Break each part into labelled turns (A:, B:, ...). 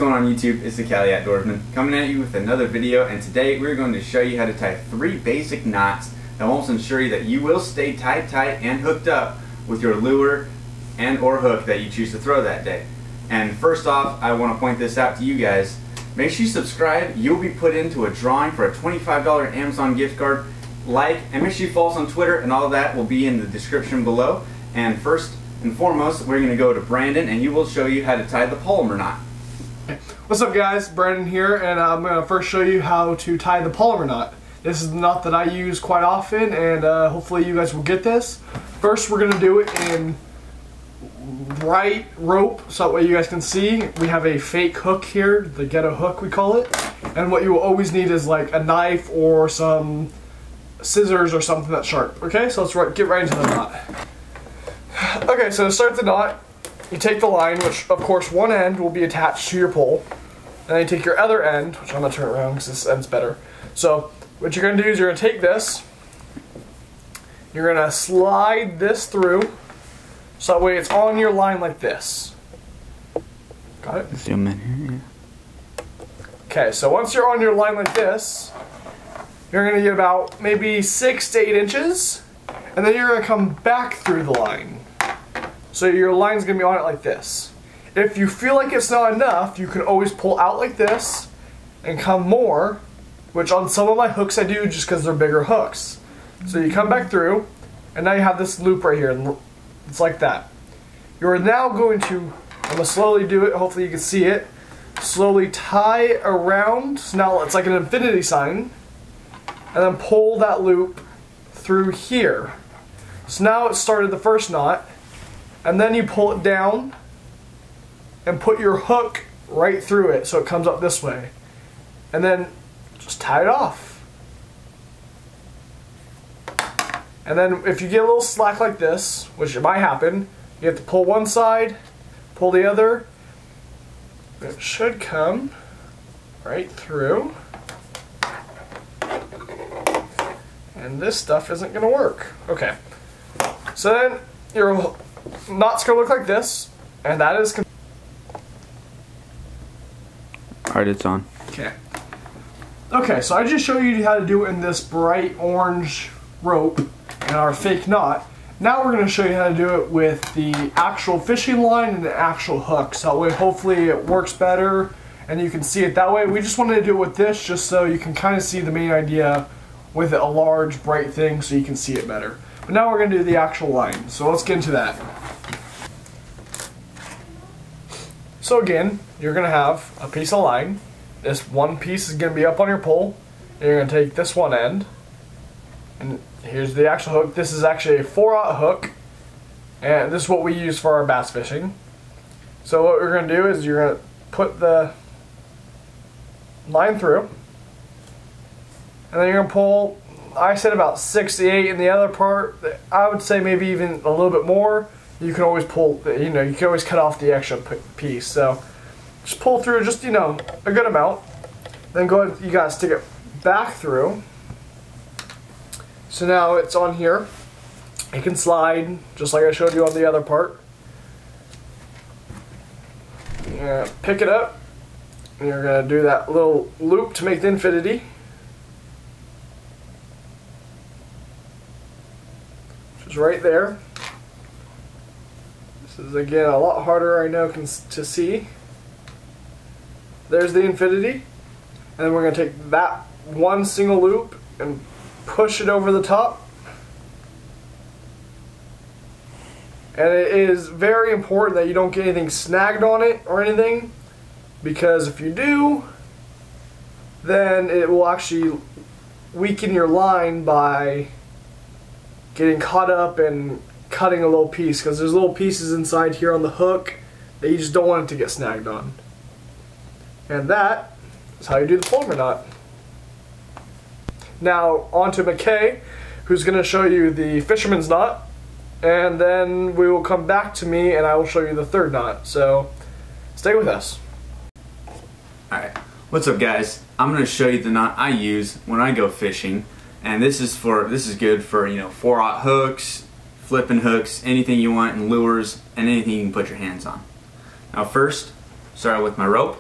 A: going on YouTube? It's the Cali Outdoorsman coming at you with another video, and today we're going to show you how to tie 3 basic knots that will ensure you that you will stay tight and hooked up with your lure and or hook that you choose to throw that day. And first off, I want to point this out to you guys. Make sure you subscribe. You'll be put into a drawing for a $25 Amazon gift card. Like, and make sure you follow us on Twitter, and all of that will be in the description below. And first and foremost, we're going to go to Brandon, and he will show you how to tie the polymer knot.
B: What's up guys, Brandon here, and I'm going to first show you how to tie the polymer knot. This is the knot that I use quite often, and hopefully you guys will get this. First we're going to do it in bright rope, so that way you guys can see. We have a fake hook here, the ghetto hook we call it, and what you will always need is like a knife or some scissors or something that's sharp. Okay, so let's get right into the knot. Okay, so to start the knot, you take the line, which of course one end will be attached to your pole, and then you take your other end, which I'm going to turn around because this end's better. So what you're going to do is you're going to take this, you're going to slide this through, so that way it's on your line like this. Got it?
A: Zoom in here, yeah.
B: Okay, so once you're on your line like this, you're going to get about maybe 6 to 8 inches, and then you're going to come back through the line. So your line's going to be on it like this. If you feel like it's not enough, you can always pull out like this and come more, which on some of my hooks I do just because they're bigger hooks. So you come back through, and now you have this loop right here, and it's like that. You're now going to, I'm going to slowly do it, hopefully you can see it, slowly tie around, so now it's like an infinity sign, and then pull that loop through here. So now it started the first knot, and then you pull it down and put your hook right through it so it comes up this way, and then just tie it off. And then if you get a little slack like this, which it might happen, you have to pull one side, pull the other. It should come right through. And this stuff isn't going to work. Okay. So then your knot's going to look like this, and that is...
A: Alright, it's on.
B: Okay. Okay, so I just showed you how to do it in this bright orange rope and our fake knot. Now we're going to show you how to do it with the actual fishing line and the actual hook. So that way hopefully it works better and you can see it that way. We just wanted to do it with this just so you can kind of see the main idea with a large bright thing so you can see it better. But now we're going to do the actual line. So let's get into that. So again, you're going to have a piece of line. This one piece is going to be up on your pole. And you're going to take this one end. And here's the actual hook. This is actually a 4/0 hook. And this is what we use for our bass fishing. So what we're going to do is you're going to put the line through. And then you're going to pull, I said about 6 to 8 in the other part. I would say maybe even a little bit more. You can always pull, you know, you can always cut off the extra piece. So just pull through just, you know, a good amount. Then go ahead, you gotta stick it back through. So now it's on here. It can slide, just like I showed you on the other part. You're gonna pick it up, and you're gonna do that little loop to make the infinity. Which is right there. This is again a lot harder, I know, to see. There's the infinity, and then we're going to take that one single loop and push it over the top. And it is very important that you don't get anything snagged on it or anything, because if you do, then it will actually weaken your line by getting caught up and cutting a little piece, because there's little pieces inside here on the hook that you just don't want it to get snagged on. And that is how you do the polymer knot. Now on to McKay, who's going to show you the fisherman's knot, and then we will come back to me and I will show you the third knot. So stay with us.
A: Alright, what's up guys? I'm going to show you the knot I use when I go fishing, and this is good for, you know, 4/0 hooks, flipping hooks, anything you want, and lures, and anything you can put your hands on. Now first, start with my rope.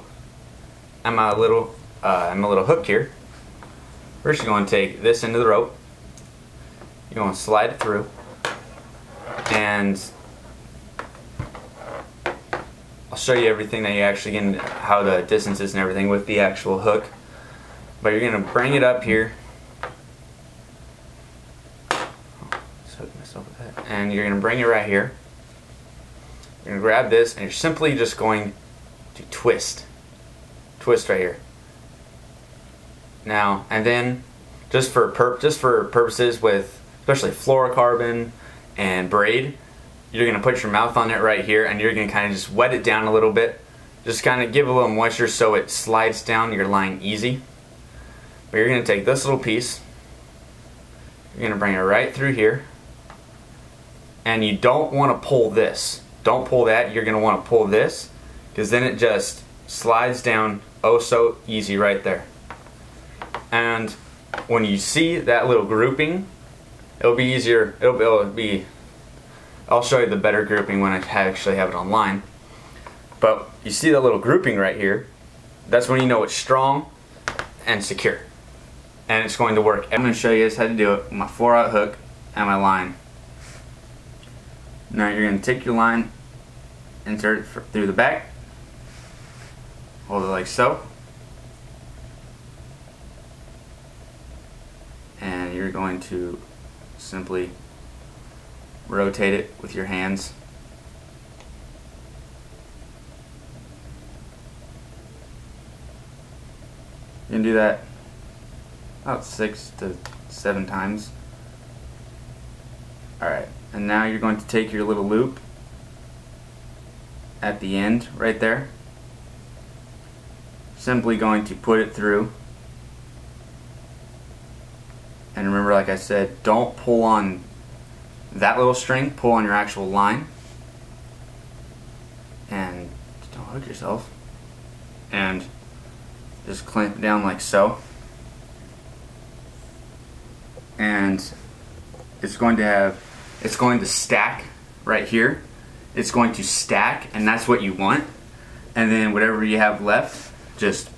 A: and my little hook here. First you're going to take this into the rope. You're going to slide it through, and I'll show you everything that you actually get, how the distance is and everything with the actual hook. But you're going to bring it up here. And you're going to bring it right here. You're going to grab this, and you're simply just going to twist. Twist right here. Now, and then just for purposes with especially fluorocarbon and braid, you're going to put your mouth on it right here, and you're going to kind of just wet it down a little bit. Just kind of give a little moisture so it slides down your line easy. But you're going to take this little piece, you're going to bring it right through here, and you don't want to pull this. Don't pull that. You're going to want to pull this, because then it just slides down oh so easy right there. And when you see that little grouping, it'll be easier. I'll show you the better grouping when I actually have it online. But you see that little grouping right here, that's when you know it's strong and secure. And it's going to work. I'm going to show you guys how to do it with my 4/0 hook and my line. Now you're going to take your line, insert it through the back, hold it like so, and you're going to simply rotate it with your hands. You can do that about 6 to 7 times. Alright, and now you're going to take your little loop at the end right there. Simply going to put it through. And remember, like I said, don't pull on that little string, pull on your actual line. And don't hook yourself. And just clamp it down like so. And it's going to stack right here. It's going to stack, and that's what you want. And then whatever you have left, just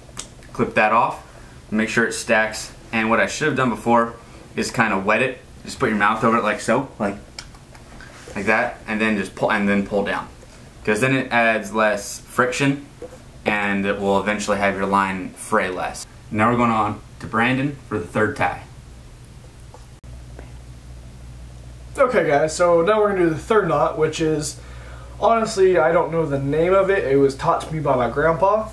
A: clip that off. Make sure it stacks. And what I should have done before is kind of wet it. Just put your mouth over it like so, like that, and then just pull down. Because then it adds less friction, and it will eventually have your line fray less. Now we're going on to Brandon for the third tie.
B: Okay guys, so now we're going to do the third knot, which is, honestly, I don't know the name of it. It was taught to me by my grandpa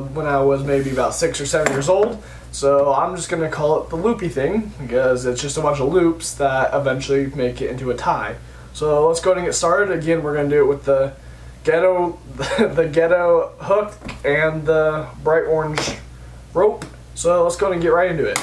B: when I was maybe about 6 or 7 years old. So I'm just going to call it the loopy thing, because it's just a bunch of loops that eventually make it into a tie. So let's go ahead and get started. Again, we're going to do it with the ghetto hook and the bright orange rope. So let's go ahead and get right into it.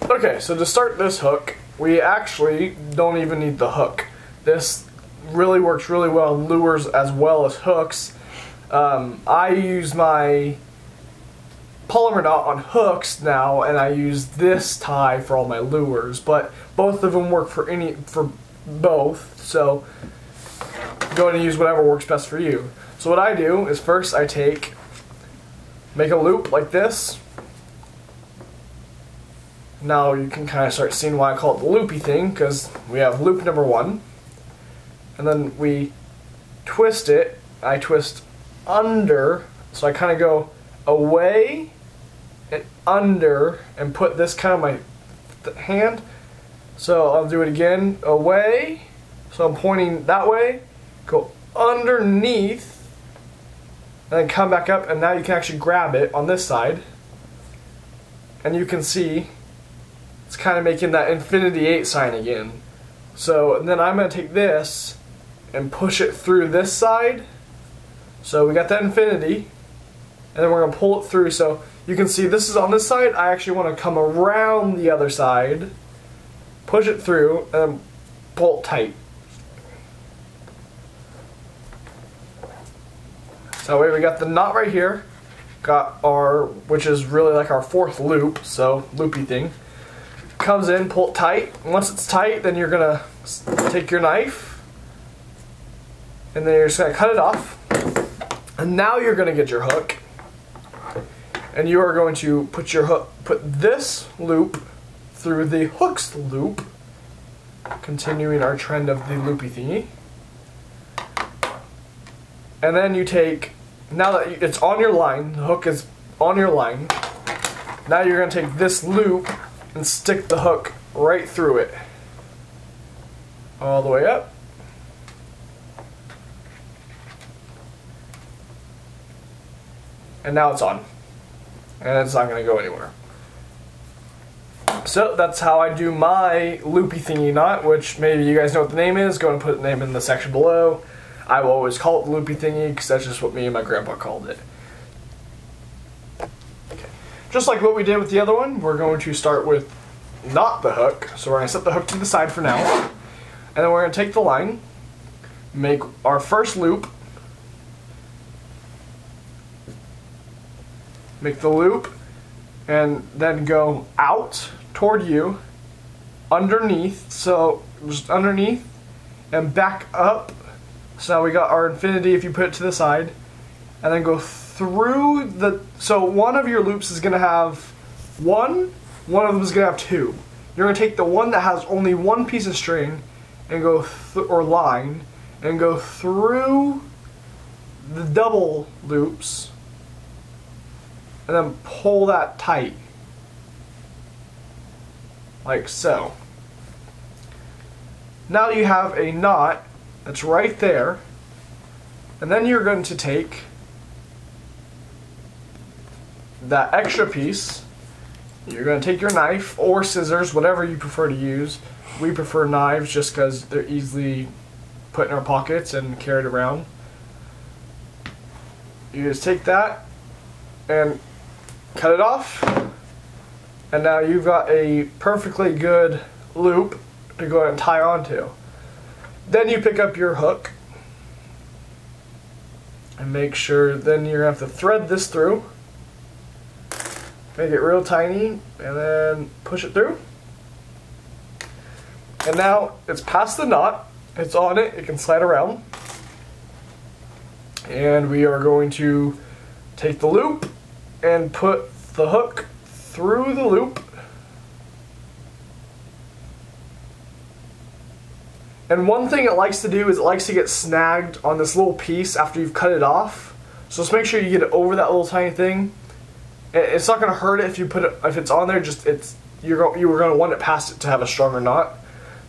B: Okay, so to start this hook, we actually don't even need the hook. This really works really well in lures as well as hooks. I use my polymer knot on hooks now, and I use this tie for all my lures, but both of them work for both, so go ahead and use whatever works best for you. So what I do is first I make a loop like this. Now you can kind of start seeing why I call it the loopy thing, because we have loop number 1, and then we twist it. I twist under, so I kind of go away and under and put this kind of my hand. So I'll do it again, away, so I'm pointing that way, go underneath, and then come back up, and now you can actually grab it on this side, and you can see it's kind of making that infinity 8 sign again. So and then I'm going to take this and push it through this side. So we got that infinity, and then we're going to pull it through. So you can see this is on this side. I actually want to come around the other side, push it through, and then pull it tight. So we got the knot right here, got our, which is really like our 4th loop, so loopy thing. Comes in, pull it tight. Once it's tight, then you're gonna take your knife and then you're just going to cut it off. And now you're going to get your hook, and you are going to put this loop through the hook's loop, continuing our trend of the loopy thingy. And then you take, now that it's on your line, the hook is on your line, now you're going to take this loop and stick the hook right through it, all the way up. And now it's on, and it's not going to go anywhere. So that's how I do my loopy thingy knot, which maybe you guys know what the name is. Go and put the name in the section below. I will always call it the loopy thingy because that's just what me and my grandpa called it. Okay. Just like what we did with the other one, we're going to start with not the hook. So we're going to set the hook to the side for now. And then we're going to take the line, make our first loop, make the loop, and then go out toward you, underneath, so just underneath, and back up. So now we got our infinity if you put it to the side, and then go through the, so one of your loops is going to have one of them is going to have two. You're going to take the one that has only one piece of string and go, or line, and go through the double loops, and then pull that tight, like so. Now you have a knot that's right there, and then you're going to take that extra piece, you're going to take your knife or scissors, whatever you prefer to use. We prefer knives just because they're easily put in our pockets and carried around. You just take that and cut it off, and now you've got a perfectly good loop to go ahead and tie onto. Then you pick up your hook and make sure, then you're going to have to thread this through, make it real tiny, and then push it through. And now it's past the knot, it's on it, it can slide around. And we are going to take the loop and put the hook through the loop. And one thing it likes to do is it likes to get snagged on this little piece after you've cut it off. So just make sure you get it over that little tiny thing. It's not going to hurt it if you put it, if it's on there. Just you were going to want it past it to have a stronger knot.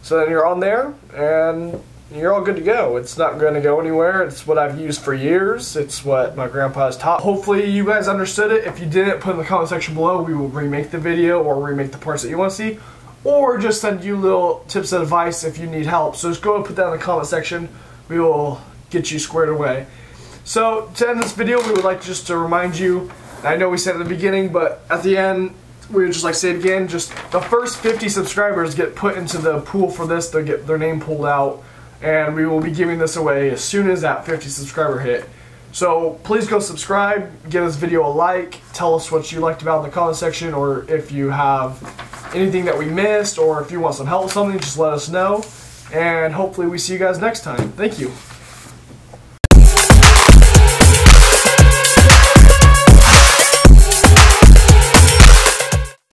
B: So then you're on there and you're all good to go. It's not going to go anywhere. It's what I've used for years. It's what my grandpa has taught. Hopefully you guys understood it. If you didn't, put in the comment section below. We will remake the video or remake the parts that you want to see, or just send you little tips and advice if you need help. So just go and put that in the comment section. We will get you squared away. So to end this video, we would like just to remind you, I know we said at the beginning, but at the end, we would just like to say it again, just the first 50 subscribers get put into the pool for this. They'll get their name pulled out, and we will be giving this away as soon as that 50 subscriber hit. So please go subscribe, give this video a like, tell us what you liked about in the comment section, or if you have anything that we missed, or if you want some help with something, just let us know. And hopefully we see you guys next time. Thank you.